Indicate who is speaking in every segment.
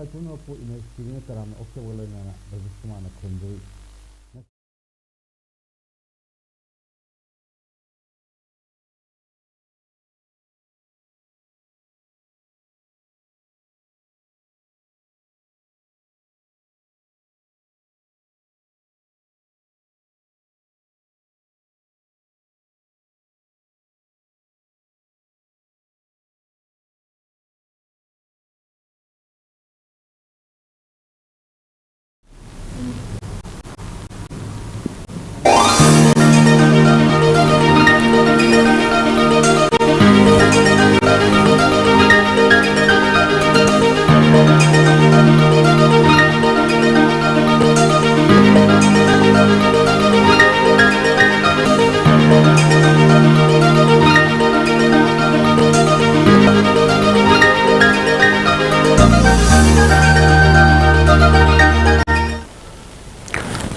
Speaker 1: Khaipuno po image TV taram okewala na bajismana khunjui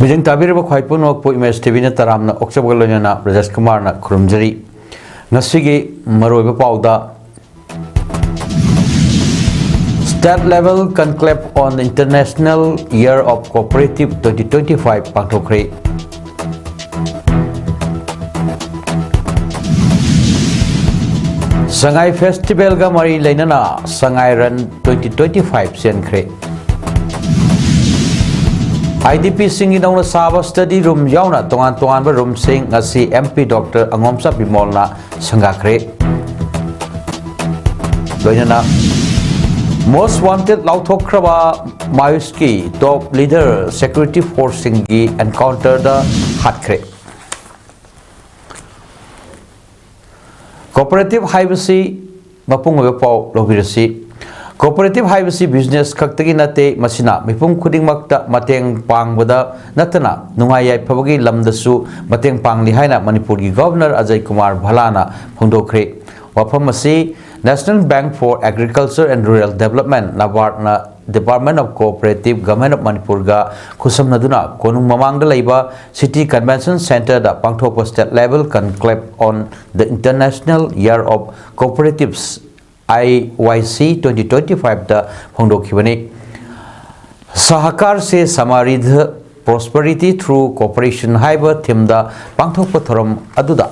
Speaker 1: Bijing tabir ba khaipuno po image TV na taram na oksabgalona na Rajesh Kumar na khurumjari ngasigi maroi ba pauda State level conclave on the International Year of Cooperative 2025 pangthokre Sangai Festival ga mari lainana Sangai Run 2025 senkre IDP singing on the Sava study room yauna tongan room sing as si MP Dr. Angomsa Bimolna Sangakre Doinana Most Wanted Lautokraba Mayuski top leader security force singi encountered the Hatkre Cooperative Highway Mapung Pau Lobirasi Cooperative Highway business kaktagi nate masina mipum kuding makta mateng pang bada natana nungayai pabagi lamdasu mateng pang lihaina Manipur gi Governor Ajay Kumar Bhalana phongdokre wafam masi National Bank for Agriculture and Rural Development NABARD na Department of Cooperative Government of Manipur ga khusam naduna konung mamang da laiba City Convention Center da pangthokpa state level conclave on the International Year of Cooperatives IYC 2025 da phongdokhibani Sahakar se Samaridh Prosperity through Cooperation haiba theme da pangthokpa thoram aduda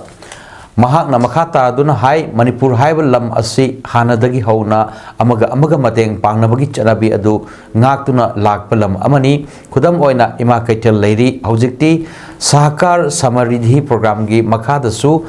Speaker 1: mahakna makhata aduna hai Manipur haiba lam asi hanadagi hauna amaga mateng pangnabagi chanabi adu ngaktuna lakpa lam amani khudam oina ima kaitel leiri hojikti Sahakar Samaridhi program gi makhadasu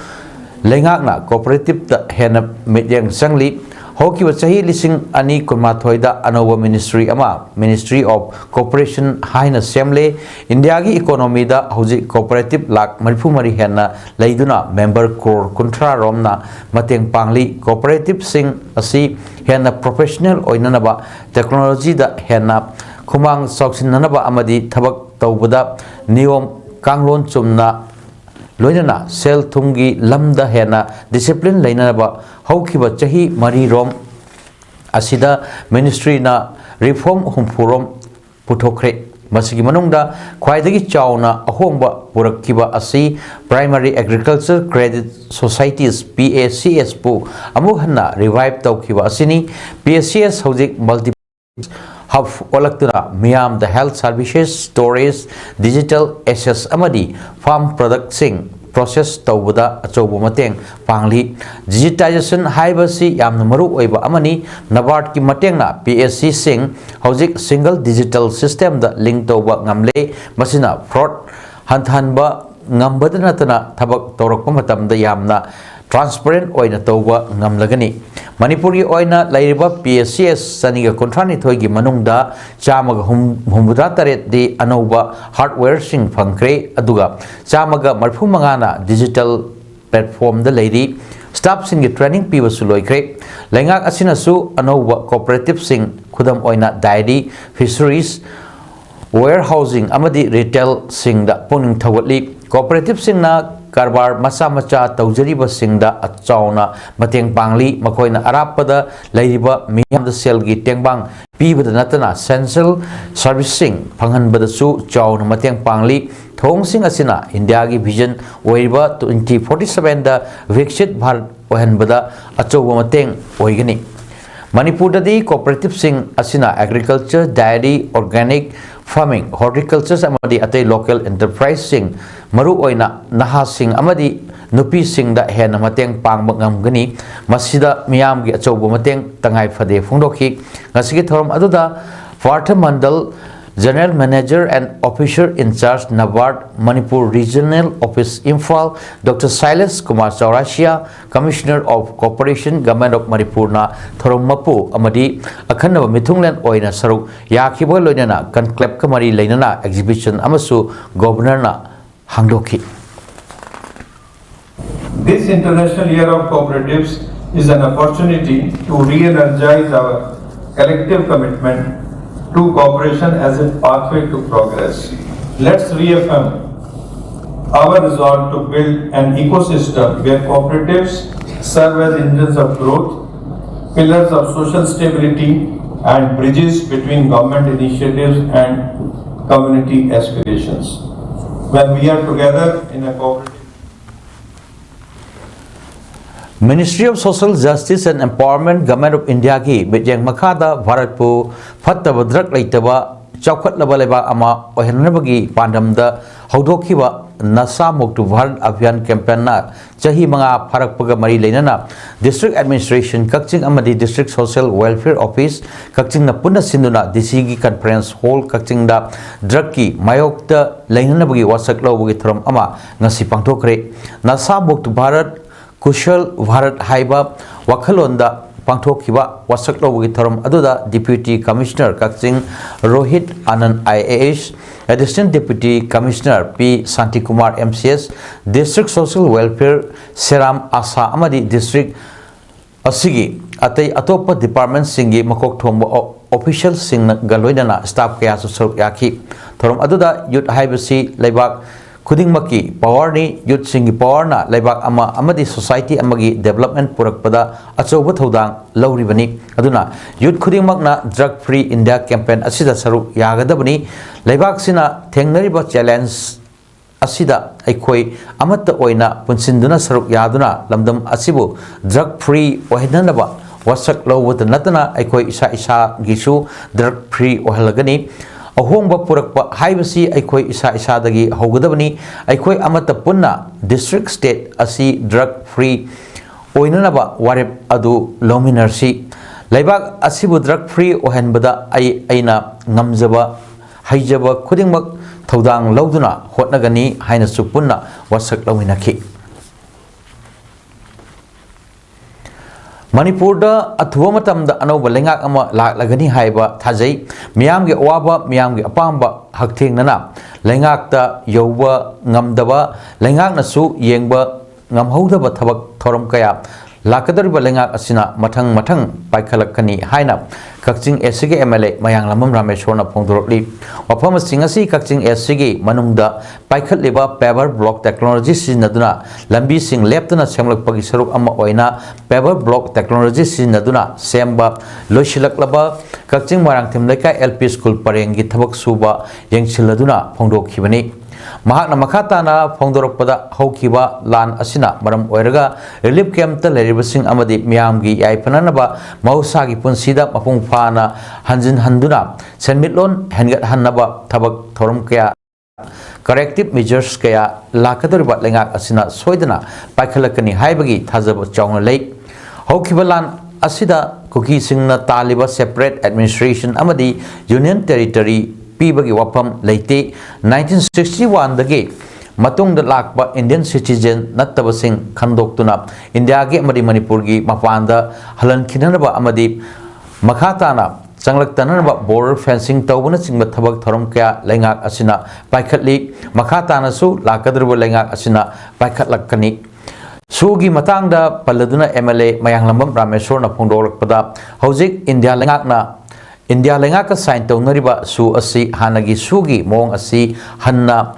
Speaker 1: lengakna cooperative da hena medyang sangli Hoki wachahi lising ani kunmathoida anowa ministry ama Ministry of Cooperation haina semle India gi economy da hoji cooperative lak marifumari hena leiduna member core kuntra romna mateng pangli cooperative sing asi hena professional oinanaba technology da hena khumang soksinanaba amadi thabak tawbada niyom kanglon chumna loinana sel thungi lamda hena discipline lainaba haukiba chahi mari rom asida ministry na reform humpurom puthokre masigi manungda khwaidagi chauna ahongba purakkiba asi primary agriculture credit societies PACS pu amuhanna revive tawkiba asini PACS hojik multi hub olaktuna miyam the health services storage digital access amadi farm product sing process tawbada achobu mateng pangli digitization haibasi yamna maru oiba amani NABARD ki mateng na PSC sing hojik single digital system da link tawba ngamle masina fraud hanhanba ngambada natana thabak tawrakpa matamda yamna transparent oina tawba ngamlagani Manipuri oina lairiba PSCS saniga kontrani thoigi manungda chamaga humbuda taret di anauba hardware sing phangkre aduga chamaga marfu mangana digital platform da leiri staff sing training piba suloikre lengak asina su anauba cooperative sing khudam oina dairy fisheries warehousing amadi retail sing da puning thawatli cooperative sing na karbar masa macha taujariba singda achauna mateng pangli makoina arapada leiriba miyam da sel gi tengbang pibada natana central servicing phanghanbada su chauna mateng pangli thong sing asina India gi vision oiriba 2047 da Viksit Bharat ohanbada achoba mateng oigani Manipur di cooperative sing asina agriculture, dairy, organic farming, horticulture amadi atay local enterprise sing maru oina naha sing amadi nupi sing da hena mateng pangba ngamgani masida miyam gi achouba mateng tangai phade phungdokhi ngasigi thorom aduda Varta Mandal General Manager and Officer in Charge NABARD Manipur Regional Office Imphal Dr. Silas Kumar Chaurashia Commissioner of Cooperation Government of Manipur na thorom mapu amadi akhanaba mithunglen oina saruk yakiba loinana conclave kamari leinana exhibition amasu governor na hangdokhi.
Speaker 2: This International Year of Cooperatives is an opportunity to re-energize our collective commitment to cooperation as a pathway to progress. Let's reaffirm our resolve to build an ecosystem where cooperatives serve as engines of growth, pillars of social stability, and bridges between government initiatives and community aspirations. When we are together in a cooperative
Speaker 1: Ministry of Social Justice and Empowerment Government of India ki bejeng makhada Bharatpu phattaba drak leitaba chawkhatlaba leba ama ohenabagi pandamda haudokhiba nasa muktu bharat abhiyan campaign na chahi manga pharakpaga mari leinana district administration Kakching amadi district social welfare office Kakching na punna sinduna DC gi conference hall Kakching da drug ki mayokta leinanabagi wasak lawagi thorom ama ngasi pangthokre nasa muktu bharat Kushal Bharat Haiba Wakhalonda Pangthokhiba wasak lawagi thorom aduda Deputy Commissioner Kakching Rohit Anand IAS Assistant Deputy Commissioner P Santi Kumar MCS District Social Welfare Seram Asa amadi District asigi atay atopa department singi makok thomba official sing galoidana staff kaya su yaki thorom aduda youth haibasi laibak Kuding maki power ni youth singi power na laibak ama amadi society amagi development purakpada achouba thodang lauribani aduna youth kuding makna drug free India campaign asida saru yagadabani laibak sina thengnariba challenge asida aikoi amatta oina punsinduna saru yaduna lamdam asibu drug free ohinanaba wasak lawut natana aikoi isa isa gisu drug free ohalagani ahongba purakpa haibasi aikoi isa isa dagi hogadabani aikoi amata punna district state asi drug free oinanaba warep adu lominarsi laibak asibu drug free ohenbada aina ngamjaba haijaba khudingmak thodang lauduna hotnagani haina su punna wasak lawinaki Manipur da athuwa matamda anauba lengak ama laklagani haiba thajai miyam ge awaba miyam ge apamba haktheng nana lengak ta yoba ngamdaba lengak na su yengba ngamhodaba thabak thoram kaya lakadariba lengak asina mathang paikhalakani haina Kakching SCG MLA Mayang Lamam Rameshwarna Phongdorokli wafam singasi Kakching SCG manungda paikhatleba paver block technology siznaduna lambi sing leptana semlakpagi saruk ama oina paver block technology siznaduna semba loisilaklaba Kakching Marangthim Lekai LP School parengi thabak suba yengsiladuna phongdokhibani Mahakna makhatana phongdorokpada haukiba lan asina maram oiraga relief camp ta leribasing amadi miyamgi yaipananaba mausagi punsida mapung phana hanjin handuna senmitlon hengat hannaba thabak thorom kaya corrective measures kaya lakadoriba lengak asina soidana paikhalakani haibagi thajaba chawna lei haukiba lan asida kuki singna taliba separate administration amadi union territory Pibagi wapam leite 1961 dagi matung da lakba Indian citizen nattabasing khandoktuna India ge amadi Manipur gi mapanda halan khinanaba amadi makhatana changlaktanaba border fencing tawbuna chingba thabak thorom kya lengak asina paikhatli makhatana su lakadruba lengak asina paikhatlakani sugi matangda paladuna MLA Mayanglambam Rameshwarna phongdolakpada hojik India lengakna India lengaka sign tawnariba su asi hanagi sugi mong asi hanna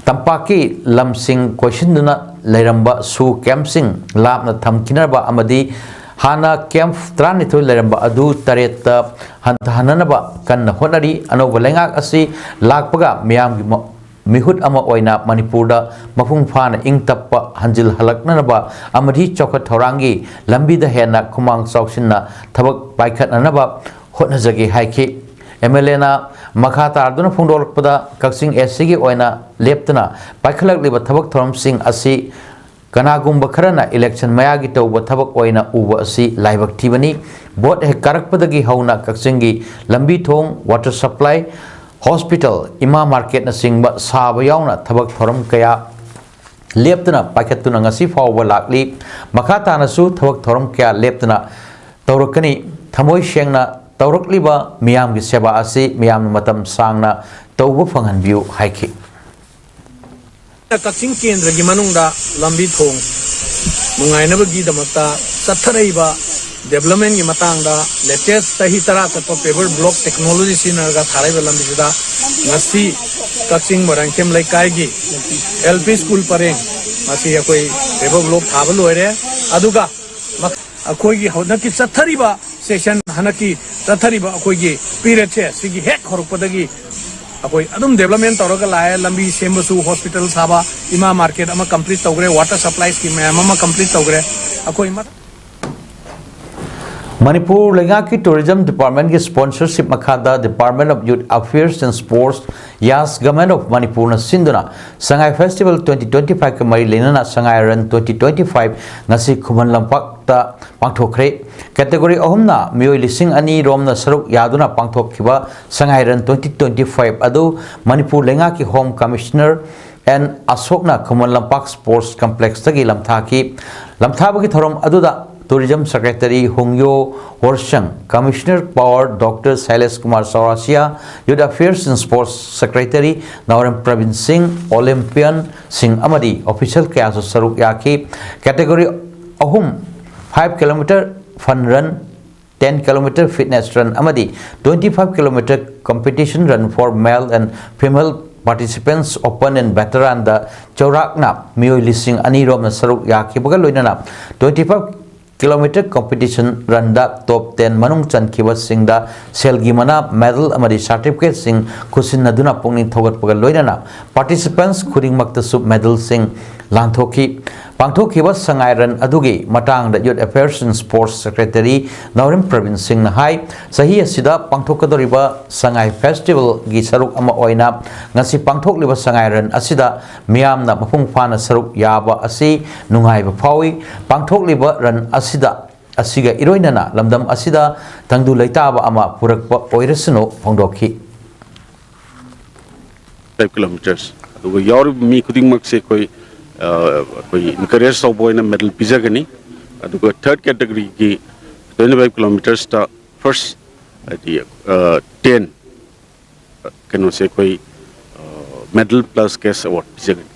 Speaker 1: tampaki lamsing questionuna leiramba su campsing lapna thamkinarba amadi hana camp tranito leiramba adu tareta hantananaba kanna honari anoba lengak asi lakpaga miyamgi mihut ama oina Manipurda mapung phana ing tappa hanjil halaknanaba amadi chokhat thorangi lambi da hena khumang chawsinna thabak paikhatnanaba hotnajagi haiki MLA na makha tarduna phungdolakpada Kaksing SC gi oina leptana paikhalakliba thabak thoram sing asi kanagumba kharana election mayagi tawba thabak oina uba asi laibak thibani bot he karakpadagi hauna Kaksingi lambi thong water supply hospital ima market na singba saba yauna thabak thoram kaya leptana paikhatuna ngasi fawba lakli makha tanasu thabak thoram kaya leptana tawrakani thamoi shengna tawrakliba miyam gi seba asi miyam matam sangna tawba phanganbiu haiki
Speaker 3: Kaksing Kendra gi manungda lambi thong mungainabagi damata satharaiba development gi matangda latest tahi tara tatpa paper block technology sinarga tharaiba lambi sida ngasi Kaksing Marangkem laikai gi LP school pareng masi akoi paper block thaba loire aduga akoi gi hodaki sathariba session hanaki sathariba akoi gi period che sigi hek horukpadagi akoi adum development tawraga lae lambi sembasu hospital saba ima market ama complete tawgre water supply scheme ama complete tawgre akoi
Speaker 1: Manipur Lengaki Tourism Department ki sponsorship makhada Department of Youth Affairs and Sports Yas Government of Manipur na sinduna Sangai Festival 2025 ke mari lenana Sangai Run 2025 ngasi khuman lampak ta pangthokre category ahumna mioi lising ani romna saruk yaduna pangthokhiba Sangai Run 2025 adu Manipur Lengaki Home Commissioner and Asokna khuman lampak sports complex tagi lamthaba ki thorom aduda Tourism Secretary Hongyo Horshang, Commissioner Power Dr. Sailesh Kumar Saurasia, Youth Affairs and Sports Secretary Nauram Pravin Singh, Olympian Singh Amadi, Official Kayasu Saruk Yaki, Category Ahum 5 km fun run, 10 km fitness run Amadi, 25 km competition run for male and female participants open and veteran the Chaurakna, Mio Lising Anirom Saruk Yaki Bagaloinana, 25 kilometer competition run da top 10 manung chankiba singda selgi mana medal amadi certificate sing khusin naduna pungning thogat pagal loinana participants khuding makta sub medal sing lanthoki pangthokiba Sangai Run adugi matang da Youth Affairs and Sports Secretary Naurim Pravin Singh na hai sahi asida pangthokadoriba Sangai Festival gi saruk ama oina ngasi pangthokliba Sangai Run asida miyamna mapung phana saruk yaba asi nungai ba phawi pangthokliba run asida asiga iroinana lamdam asida tangdu leitaba ama purakpa oirasno phongdokhi
Speaker 4: 5 kilometers aduga yaur mi khuding mak se koi encourage so boy na medal pizagani aduga third category ki 25 kilometers ta first 10 kano se koi medal plus cash award pizagani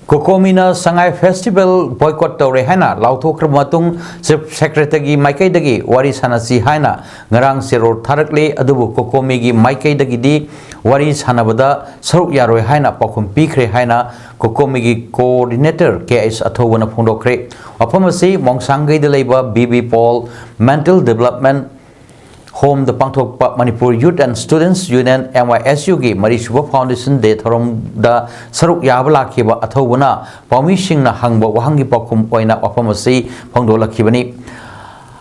Speaker 1: Kokomina Sangai Festival boycott tawre haina lauthokra matung Chief Secretary gi Maikai dagi wari sanasi haina ngarang seror tharakle adubu Kokomi gi Maikai dagi di wari sanabada saruk yaroi haina pakhum pikre haina Kokomi gi coordinator KS athowana phondokre apamasi Mongsangai de leiba BB Paul Mental Development Home the Pangthok Manipur Youth and Students Union MYSU gi Marishuba Foundation de thorom da saruk yabala khiba athobuna Paumi Singh na hangba wahangi pakum oina apamasi phongdolakhibani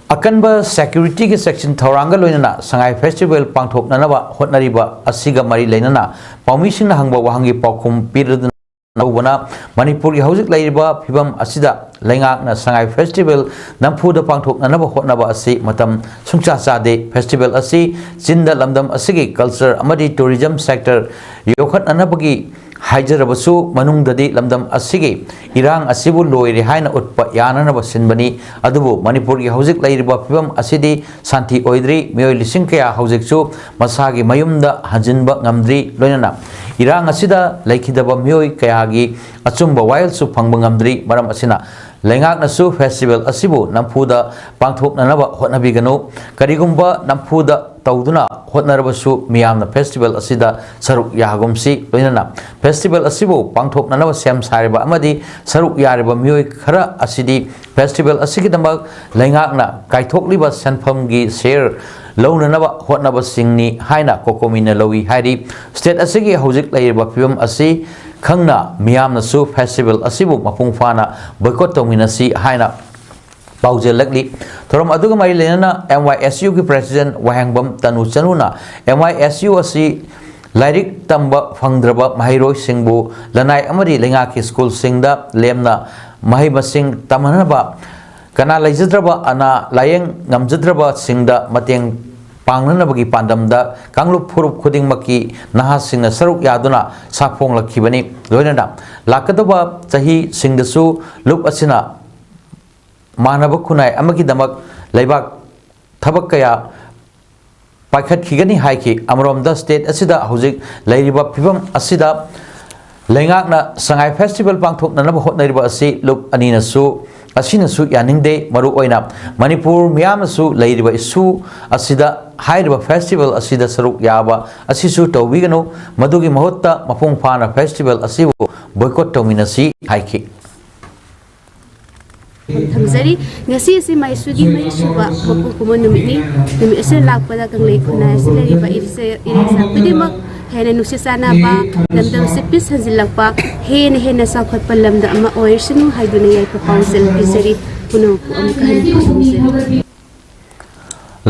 Speaker 1: akanba security gi section thoranga loinana Sangai Festival pangthok nanaba hotnariba asiga mari leinana Paumi Singh na hangba wahangi pakum piraduna Naubana Manipur gi hauzik laiba phibam asida laingak na Sangai Festival nampuda pangthok nanaba hotnaba asi matam sungcha chade festival asi jinda lamdam asigi culture amadi tourism sector yokhat nanabagi haijarabasu manungdadi lamdam asigi irang asibu loire haina utpa yananaba sinbani adubu Manipur gi hauzik laiba phibam asidi santi oidri mioi lising kaya hauzikchu masagi mayumda hanjinba ngamdri loinana irang asida laikhidaba mioi kayagi achumba wild su phangba ngamdri maram asina lengak nasu festival asibu nampuda pangthok nanaba hotnabiganu karigumba nampuda tawduna hotnarabasu miyamna festival asida saruk yagumsi loinana festival asibu pangthok nanaba sem sariba amadi saruk yariba mioi khara asidi festival asigi dambak lengak na kaithokliba sanpham gi share लौननबा होटनबसिंगनी हाइना कोकोमिना लौई हाइरी state असिगी हौजिक लैरिबा फिवम असी खंगना मियामनसु फेस्टिवल असिबु मपुंग फाना बोयकॉट तौमिनसी हाइना पाउजेलकली थोरम अदुगा मरी लेना MYSU की प्रेसिडेंट वहांगबम तनु चनुना MYSU असी लाइरिक तंबा फंगद्रबा महिरोय सिंगबु लनाई अमरी लेंगा की स्कूल सिंगदा लेमना मही मसिंग तमनबा कना लैजद्रबा अना लायंग नमजद्रबा सिंगदा मतेंग पांगनबगी पांडमदा कांगलुप फुरुप खुदिंगमकी नहासिंगना सरुक यादुना साफोंगलखिबनी लोइनदा लाकदबा चही सिंगदसु लुप असिना मानव खुनाई अमकी दमक लेबाक थबक कया पाखतखिगनी हाइखि अमरोमदा स्टेट असिदा हौजिक लैरिबा फिबम असिदा लेंगाकना संगाई फेस्टिवल पांथोकननब होटनरिबा असि लुक अनिनसु असिनसु यानिंगदे मरु ओइना मणिपुर मियामसु लैरिबा इशु असिदा हाइरिबा फेस्टिवल असिदा सरुक याबा असिसु तौबिगनु मदुगी महोत्ता मपुंग फाना festival असिबु बोयकॉट तौमिनसी हाइखि
Speaker 5: थमजरी ngasi asi maisugi mai suba mapu kumo numini numi ase lakpada kanglei khuna ase leriba irisa pidimak hene nusisana ba lamdam se pis hanjilakpa hene sa khotpa lamda ama oirsinu haiduna yai pa council piseri puno am kan kusumse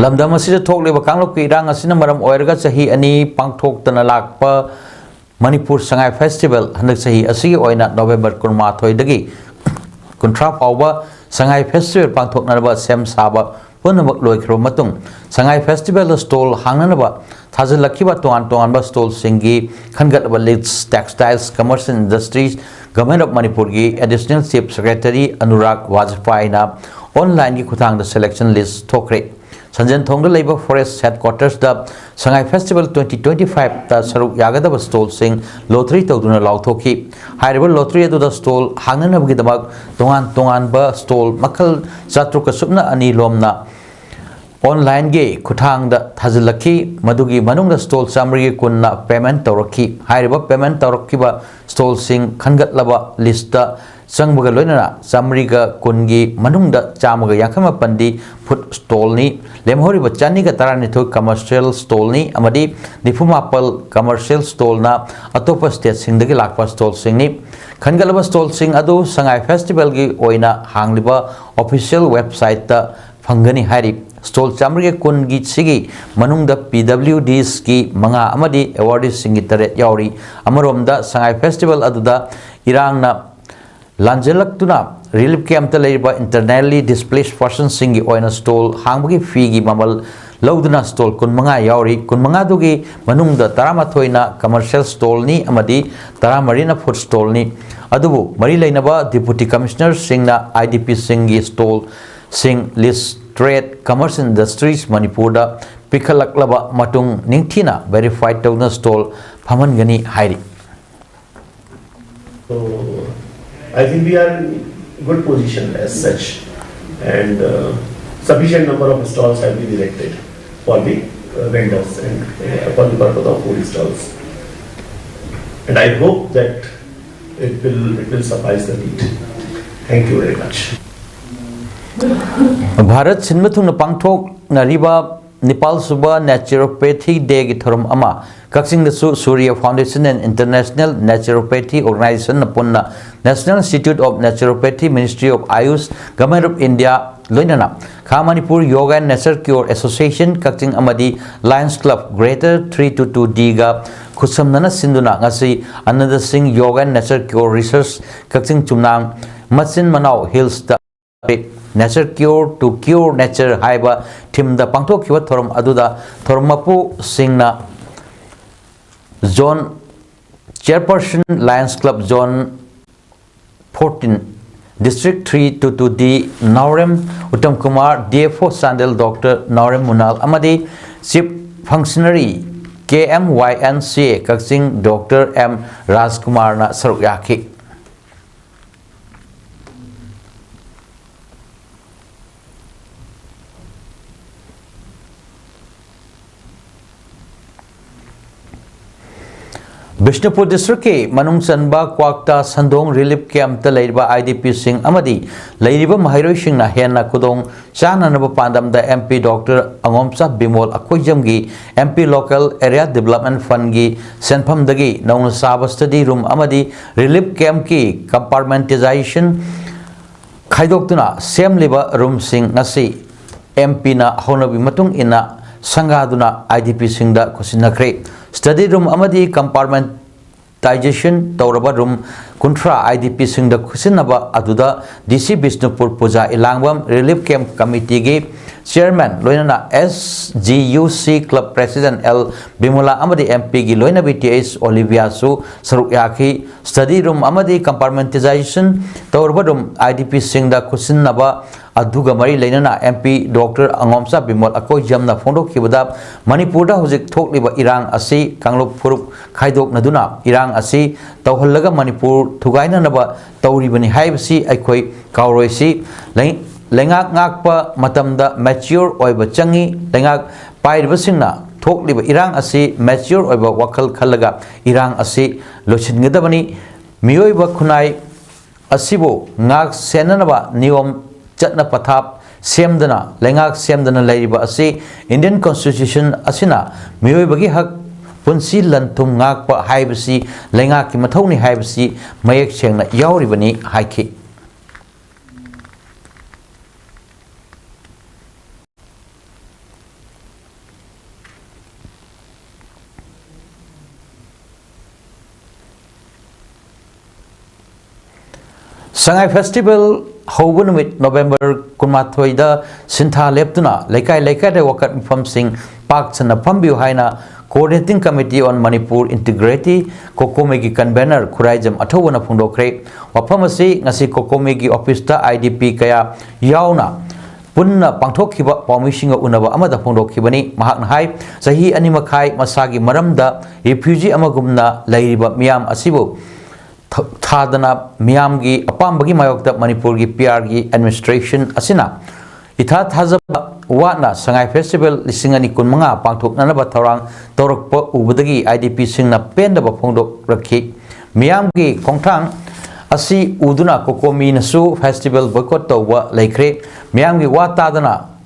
Speaker 1: lamdam asida thokleba kanglok ki rang asina maram oirga chahi ani pangthok tana lakpa Manipur Sangai Festival handak chahi asigi oina November 13 dagi Kuntra Pauba Sangai Festival Pangthoknaba Sem Saba Punamak Loikro Matung Sangai Festival Stall Hanganaba Tazalakiba Tuan Stall Singi Kangataba Lids Textiles Commerce Industries Government of Manipur gi Additional Chief Secretary Anurag Vajpayee online gi khutang the selection list thokre Sanjan Thongda Labor Forest Headquarters the Sangai Festival 2025 the Saruk Yagadaba Stall Sing Lottery Toduna Lauthoki High Lottery to the stall Hanganabgidabag Tongan Ba Stall Makal Satruka Subna Ani Lomna online ge Kutang the Tazilaki Madugi Manunga Stall Summary Kunna Payment Toraki High Payment Torakiba Stall Sing Kangat Laba Lista Sangbaga Loina Samriga Kungi Manungda Chamaga Yakama Pandi Food Stall ni Lemhori Bachani Taranito Commercial Stall ni Amadi Nifumapal Commercial Stall na Atopa State Singdagi Lakpa Stall Sing ni Kangalaba Stall Sing Adu Sangai Festival gi Oina Hangliba official website ta Fangani Hari Stall Chamriga Kungi Sigi Manungda PWDs ki Manga Amadi Awardees Singi Taret Yauri Amaromda Sangai Festival Aduda Irangna Lanjelak tuna relief camp ta leiba internally displaced persons singi oina stall hangbagi fee gi mamal lauduna stall kunmanga yauri kunmanga dugi manungda taramathoina commercial stall ni amadi taramarina food stall ni adubu mari leinaba deputy commissioner singna IDP singi stall sing list trade commerce industries Manipur da pikhalaklaba matung ningthina verified tawna stall phamangani hairi
Speaker 6: so I think we are in good position as such, and sufficient number of stalls have been erected for the vendors and for the purpose of food stalls. And I hope that it will suffice the need. Thank you very much.
Speaker 1: Bharat Sinmathung Pangthok Nariba Nepal Suba Naturopathy Day Githarum Ama Kaksing the Surya Foundation and International Naturopathy Organization Punna National Institute of Naturopathy Ministry of Ayush Government of India Loinana Manipur Yoga and Nature Cure Association Kaksing Amadi Lions Club Greater 322 Diga Kusamnana Sinduna Ngasi Another Singh Yoga and Nature Cure Research Kaksing Chumnang Matsin Manau Hills the Nature Cure to Cure Nature Haiba Tim the Pangtok Kiwa Thorum Aduda Thorumapu Singna Zone Chairperson Lions Club Zone 14 District 322D Naurem Uttam Kumar DFO Sandel Dr. Naurem Munal Amadi Chief Functionary KMYNCA Kaksing Dr. M. Rajkumar na Sarukyaki Bishnupur district ke manung chanba kwakta sandong relief camp ta leiba IDP sing amadi leiriba mahairoi sing na henna kudong chana na pandam da MP Dr. Angomsa Bimol Akoijam gi MP Local Area Development Fund gi senpham dagi naung saba study room amadi relief camp ki compartmentalization khaidok sem liba room sing nasi MP na honabi matung ina sangaduna IDP sing da kusinakre study room amadi compartmentalization tauraba room kuntra IDP sing da kusinaba aduda DC Bishnupur Puja Ilangwam Relief Camp Committee gi Chairman loinana SGUC Club President L Bimula amadi MP gi loina BTS Olivia su saruk yaki study room amadi compartmentalization tauraba room IDP sing da kusinaba aduga mari leinana MP Dr. Angomsa Bimol Akoi jamna phondok kibada Manipur da hojik thokliba irang asi kanglop phurup khaidok naduna irang asi tawhallaga Manipur thugaina naba tawribani haibasi aikoi kawroisi lengak ngakpa matamda mature oiba changi lengak pairibasingna thokliba irang asi mature oiba wakhal khallaga irang asi lochingadabani miyoiba khunai asibo ngak senanaba niyom chatna pathap semdana lengak semdana leiriba asi Indian Constitution asina miyoibagi hak punsi lantum ngakpa haibasi lengak ki mathoni haibasi mayek sengna yauribani haiki Sangai Festival Hobunumit November Kunmathoida Sintha Leptuna Laikai Laikai de Wakat Mifam Singh Pak Chana Pambiu Haina Coordinating Committee on Manipur Integrity Kokomegi Convener Khuraijam Athawana Phungdokre Waphamasi ngasi Kokomegi Office ta IDP kaya yauna punna pangthokhiba pawmishinga unaba amada phungdokhibani mahakna hai sahi animakhai masagi maramda refugee amagumna lairiba miyam asibu thadana miyamgi apambagi mayokta Manipur gi PR gi administration asina itha thajaba wana Sangai Festival lisingani kunmanga pangthoknanaba thorang torokpa ubadagi IDP singna pendaba phongdok rakhi miyamgi khongthang asi uduna kokomi nasu festival boycott tawwa laikre miyamgi wata dana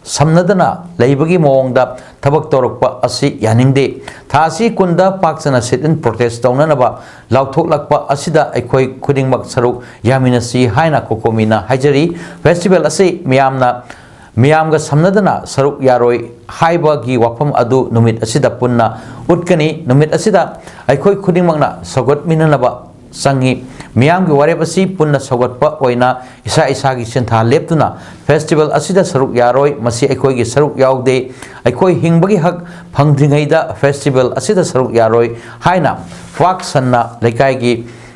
Speaker 1: samnadana laibagi moongda thabak torokpa asi yaningde thasi kunda pakchana sit in protest tawnanaba lauthoklakpa asida aikoi khudingmak saruk yaminasi haina kokomina hajari festival asi miyamga samnadana saruk yaroi haiba gi wafam adu numit asida punna utkani numit asida aikoi khudingmakna sagot minanaba sangi miyamgi warebasi punna sagatpa oina isa gi sentha leptuna festival asida saruk yaroi masi aikoi gi saruk yaude aikoi hingbagi hak phangdringaida festival asida saruk yaroi haina fak sanna lekai gi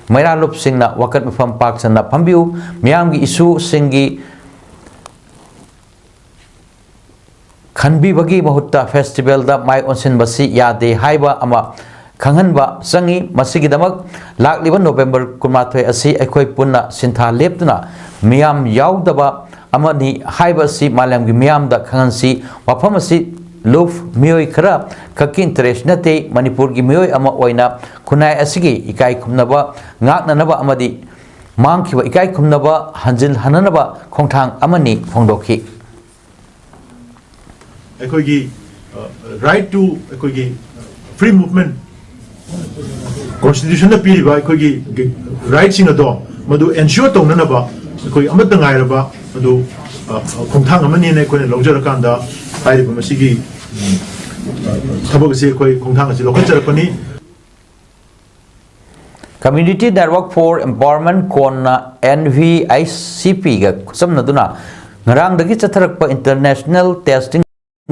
Speaker 1: mairalup singna wakat mifam pak sanna phambiu miyamgi isu singi khanbi bagi mahutta festival da mai onsin basi yade haiba ama Kanghanba sangi masigi damak lakliba November kunmathoi asi aikoi punna sintha leptuna miyam yaudaba amani haiba si malamgi miyam da khangansi wafam asi luf miyoi khara kaki interest nate Manipur gi miyoi ama oina kunai asigi ikai khumnaba ngaknanaba amadi mangkhiba ikai khumnaba hanjil hananaba khongthang amani phongdokhi
Speaker 7: aikoi gi right to aikoi gi free movement Constitution na pili ba koi gi rights in ado madu ensure tong na ba koi amata ngai ba madu khongthang amani ne koi longjar kan da ai ba masigi thabok se koi khongthang se lokal jar pani
Speaker 1: Community Network for Empowerment Kona NVICP ga samna duna ngarang dagi chatharakpa international testing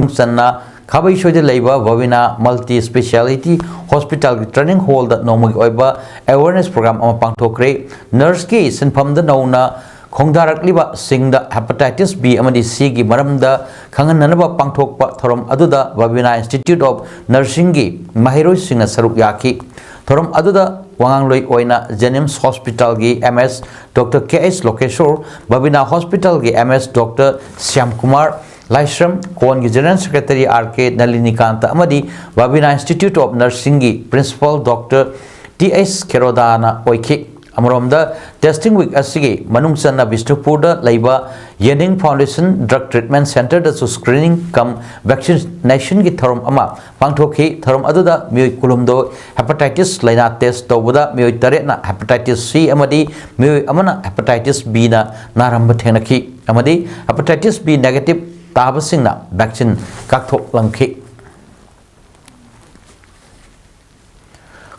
Speaker 1: sanna Khabai Shoji Leiba Vavina Multi Speciality Hospital Training Hall that Nomagi Oiba Awareness Program ama pangthokre nurse ki sinpham da nauna khongdarak liba singda hepatitis B amadi C gi maramda khangananaba pangthokpa thorom aduda Vavina Institute of Nursing gi mahiroi singna saruk yaki thorom aduda wangangloi oina Jenims Hospital gi MS Dr. KS Lokeshwar Vavina Hospital gi MS Dr. Syam Kumar Laishram Kon General Secretary RK Nalinikanta Amadi Babina Institute of Nursing Principal Dr. T.S. Kerodana Oiki Amromda Testing Week Asigi Manungsana Bishnupurda Laiba Yening Foundation Drug Treatment Center da screening cum vaccination ki thorum ama pangthoki thorum aduda mioi kulumdo hepatitis laina test tawda mioi tare na hepatitis C amadi mioi amana hepatitis B na naramba thenaki amadi hepatitis B negative tabasing na vaccine kakthok langki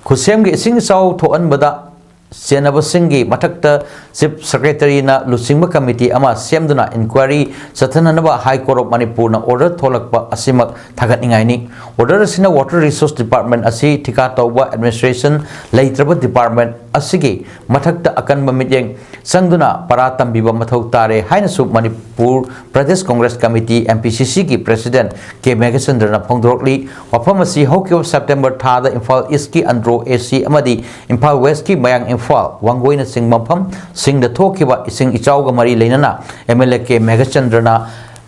Speaker 1: khusem gi sing sau thoan bada Senabasingi Matakta Chief Secretary na Lusingba Committee ama Semduna Inquiry Sathananaba High Court of Manipur na order tholakpa asimak thagat ingai ni order asina Water Resource Department asi thika tawba administration leitraba department asigi mathakta akan bamidyeng sangduna paratam biba mathau tare haina su Manipur Pradesh Congress Committee MPCC ki President K Megasandra na phongdorokli wafam asi hokyo September thada Imphal East ki Andro AC amadi Imphal West ki Mayang Imphal Wangoina Sing Mapham Sing the Tokiba Sing Ichauga Mari Lenana MLA K Megasandra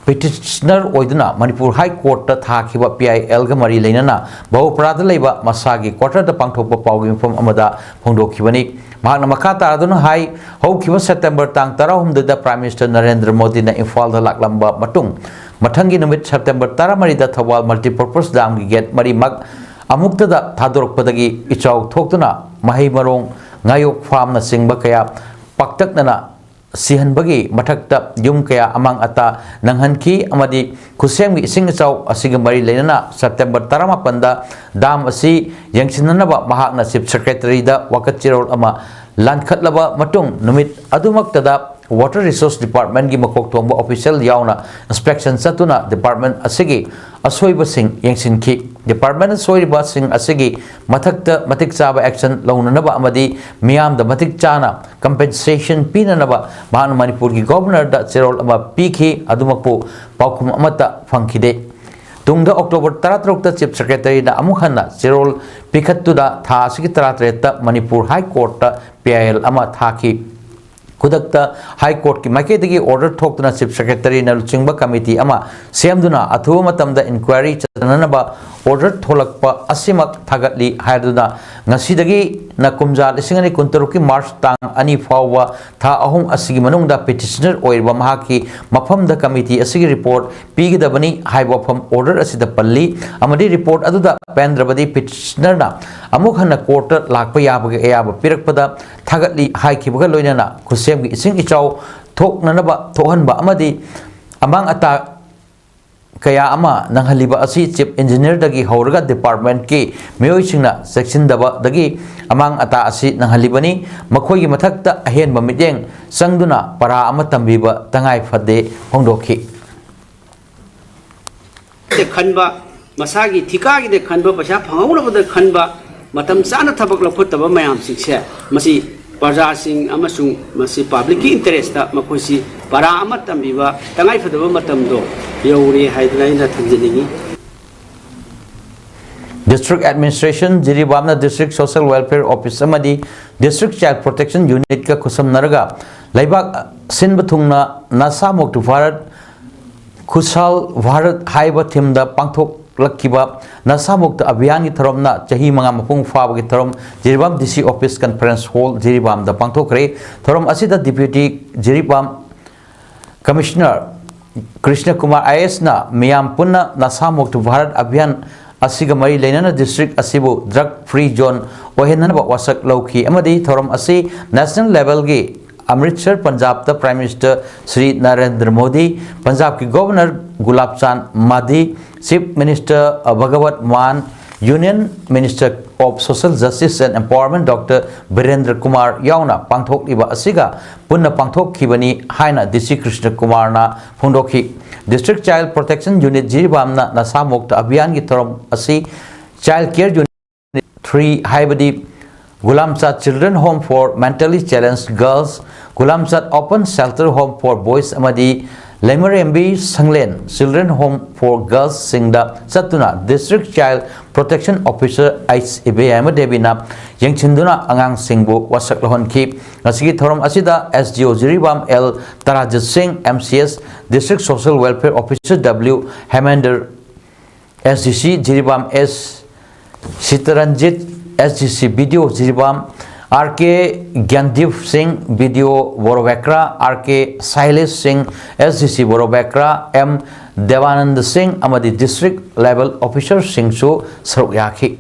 Speaker 1: petitioner oiduna Manipur High Court ta thakiba PIL ga mari leinana bahu prada leiba masagi quarter da pangthokpa pawgi inform amada phongdokhibani mahakna makata aduna hai hokhiba September tang 13 da Prime Minister Narendra Modi na Imphal da laklamba matung mathangi numit September 13 da Thawal multipurpose dam gi gate mari mak amukta da thadorokpadagi ichau thoktuna mahai marong ngayok farm na singba kaya paktakna Sihan bagi matakta yum kaya amang ata nanghanki amadi kusem gi sing chaw asiga mari lenana September 18 da dam asi yangsinanaba mahakna Chief Secretary da wakachirol ama lankhatlaba matung numit adumakta da Water Resource Department gi makok thongba official yauna inspection satuna department asigi asoiba sing yangsinki department asoiba sing asigi matakta matik chaba action launanaba amadi miyam da matik chana compensation pinanaba Mahan Manipur ki governor da Cherol ama piki adumakpo paukum amata phangkide tungda October 13 ta Chief Secretary na amukhanna Cherol pikhattu da tha sigi 33 ta Manipur High Court ta PIL ama thaki Kudakta High Court ki makedagi order thokna Chief Secretary na Luchingba Committee ama semduna athu matamda inquiry chananaba order tholakpa asimak thagatli haiduna ngasidagi na kumja lisingani kuntaruki March tang ani fawwa tha ahum asigi manungda petitioner oirba mahaki mafamda committee asigi report pigidabani haiba fam order asida palli amadi report aduda pendrabadi petitioner na amuk hana court lakpa yabaga ayaba pirakpada thagatli haikibaga loinana kusem gi ising ichau thoknanaba thohanba amadi amang ata kaya ama nanghaliba asi chief engineer dagi hauraga department ki meoisingna section daba dagi amang ata asi nanghalibani makhoi gi mathakta ahen bamideng sangduna para ama tambiba tangai phade hongdokhi
Speaker 8: de khanba masagi thika gi de khanba pasha phangawna bada khanba matam chana thabak lakhotaba mayam sikse masi Parja sing amasung masi public interest ta makosi para amat tambiba tangai phadaba matamdo yauri haidna ina thanjini
Speaker 1: District Administration Jiribamna District Social Welfare Office amadi District Child Protection Unit ka kusam naraga laibak sin bathungna nasa moktu Bharat Khusal Bharat haiba thimda pangthok Lakiba Nasamukta Abhiyan ki tharom na chahi manga mapung fab ki tharom Jiribam DC Office Conference Hall Jiribam da pangthokre tharom asida Deputy Jiribam Commissioner Krishna Kumar IS na miyam punna Nasamukta Bharat Abhiyan asiga mari leinana district asibu drug free zone ohenana ba wasak lauki amadi tharom asi national level gi Amritsar Punjab the Prime Minister Sri Narendra Modi Punjab ki Governor Gulab Chand Madhi Chief Minister Bhagawat Maan Union Minister of Social Justice and Empowerment Dr. Birendra Kumar Yauna Pangthok Iba Asiga Punna Pangthok Kibani Haina DC Krishna Kumar na Phundokhi District Child Protection Unit Jiribamna Nasamukta Abhiyan ki Tharom Asi Child Care Unit 3 Haibadi Gulam Chand Children Home for Mentally Challenged Girls Gulam Chand Open Shelter Home for Boys amadi Lemarembi Sanglen Children Home for Girls Singda Satuna District Child Protection Officer ICBM Devina Yangchinduna Angang Singbu Wasak Lohon Keep Nasiki Thoram Asida SGO Jiribam L Tarajit Singh MCS District Social Welfare Officer W Hemander SGC Jiribam S Sitaranjit SGC Video Jiribam RK Gyandeep Singh Video Borovekra RK Silas Singh SGC Borovekra M Devanand Singh Amadi District Level Officer Singh Su Sarukyaki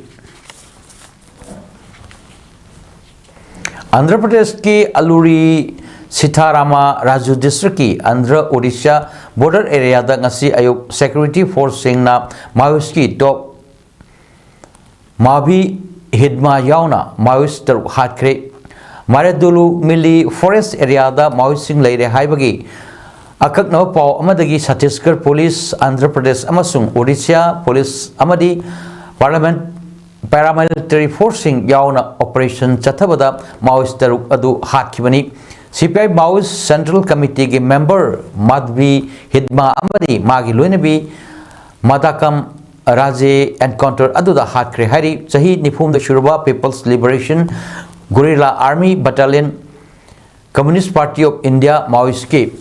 Speaker 1: Andhra Pradesh ki Aluri Sitharama Raju District ki Andhra Odisha border area da ngasi ayuk security force Singh na Maoist ki top Mabi Hidma Yauna Maoist Taru Hatkre Maredulu Mili Forest area da Maoist Singh Leire Haibagi Akak no Pau Amadagi Chhattisgarh Police Andhra Pradesh Amasung Odisha Police Amadi Parliament Paramilitary Forcing Yauna Operation Chathabada Maoist Taru Adu Hatkibani CPI Maoist Central Committee ki member Madhvi Hidma Amadi Magi Luinabi Madakam Raje encounter Aduda Hatkre Hari Sahi Nifum the Shuruba People's Liberation Guerrilla Army Battalion Communist Party of India Maoist ki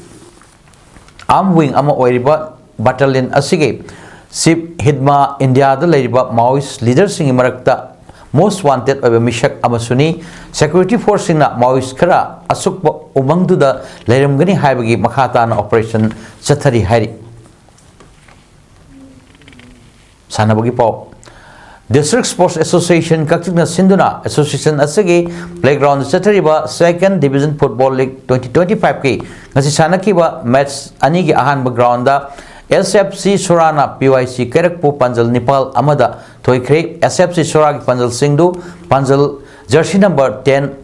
Speaker 1: Arm Wing Ama Oiriba Battalion Asige Sip Hidma India the Ladiba Maoist leaders in Marakta most wanted of a Mishak Amasuni security force in Maoist Kara Asukba Umangdu the Lerumgani Haibagi Makatan Operation Chathari Hari Sanabagi Pau District Sports Association Kakchina Sinduna Association Asagi Playground Chatariba 2nd Division Football League 2025 ki Ngasi Sanakiba match Anigi Ahan Background SFC Surana PYC Kerakpu Panjal Nepal Amada Toikre SFC Suragi Panjal Singdu Panjal jersey number 10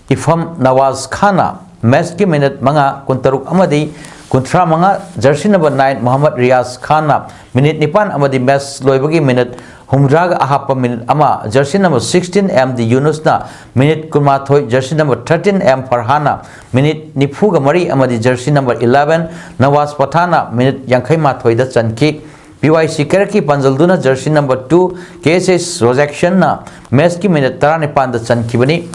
Speaker 1: Ifam Nawaz Khana match ki minute Manga Kuntaruk Amadi Kuntra Manga jersey number 9 Muhammad Riaz Khana minute Nipan Amadi match Loibagi minute Humdraga Ahapa minute Ama jersey number 16 M the Yunusna minute Kumathoi jersey number 13 M Farhana minute Nifuga Mari Amadi jersey number 11 Nawaz Patana minute Yankai Mathoi da Chanki PYC Keraki Panjalduna jersey number 2 KSS Rosection na match ki minute Taranipan da Chanki bani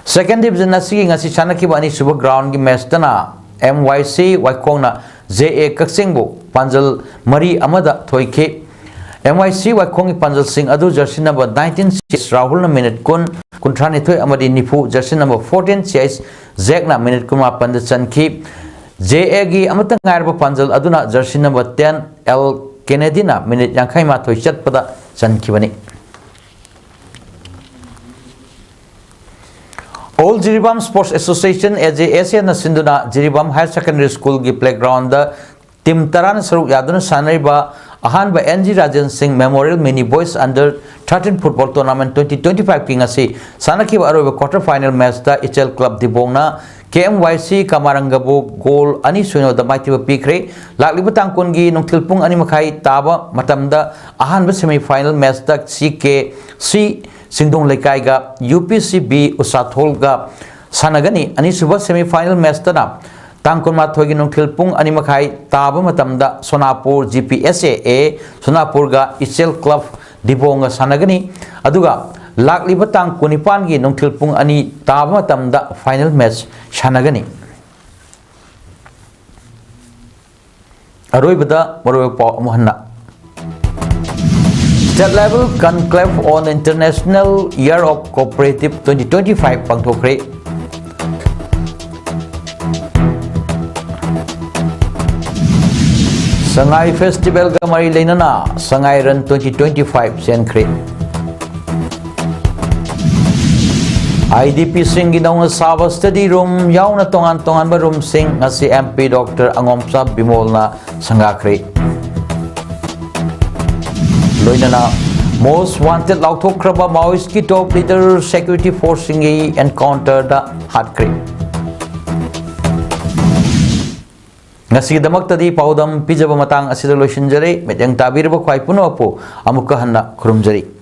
Speaker 1: second division Nasigi Ngasi Chanaki Bani Super Ground ki match dana MYC Waikongna JA Kaksingbu Panjal Mari Amada Thoike MYC Waikongi Panjal Singh Adu jersey number 19 6 Rahul na minute kun Kuntrani Thoi Amadi Nifu jersey number 14 6 Zek na minute kuma Pandal Chanki JA gi Amatang Ngarba Panjal Aduna jersey number 10 L Kennedy na minute Yankai Ma Thoi Chat Pada Chanki bani All Jiribam Sports Association AJSA na Sinduna Jiribam Higher Secondary School gi playground da Tim Taran Saruk Yaduna Sanaiba Ahan by NG Rajan Singh Memorial Mini Boys Under 13 Football Tournament 2025 King Asi Sanaki Aroba quarter final match da HL Club Dibongna KMYC Kamarangabu goal Ani Suno the Mighty Pikre Laklibutang Kungi Nungtilpung Ani Makai Taba Matamda Ahan semi final match da CKC Singdong Lekaiga UPCB Usatholga Sanagani Ani Suba semi final match da Tangkun Mathogi Nungtilpung Ani Makai Taba Matamda Sonapur GPSA Sonapur ga HL Club Dibonga Sanagani Aduga Lakliba Tang Kunipangi Nungtilpung Ani Taba Matamda final match Sanagani Aroibada Moropa Mohana State level conclave on International Year of Cooperative 2025 Pangtokre Sangai Festival Gamari Lenana Sangai Run 2025 Senkre IDP Singh Ginauna Sava Study Room Yauna Tongan Room Singh Ngasi MP Dr. Angomsa Bimolna Sangakre Loinana Most Wanted Lautokraba Maoist ki top leader security forcing encounter the Hatkre Ngasi damakta di PAODAM pijaba matang asida loishinjare medyang tabirba khwai puno po amuka hanna khurumjari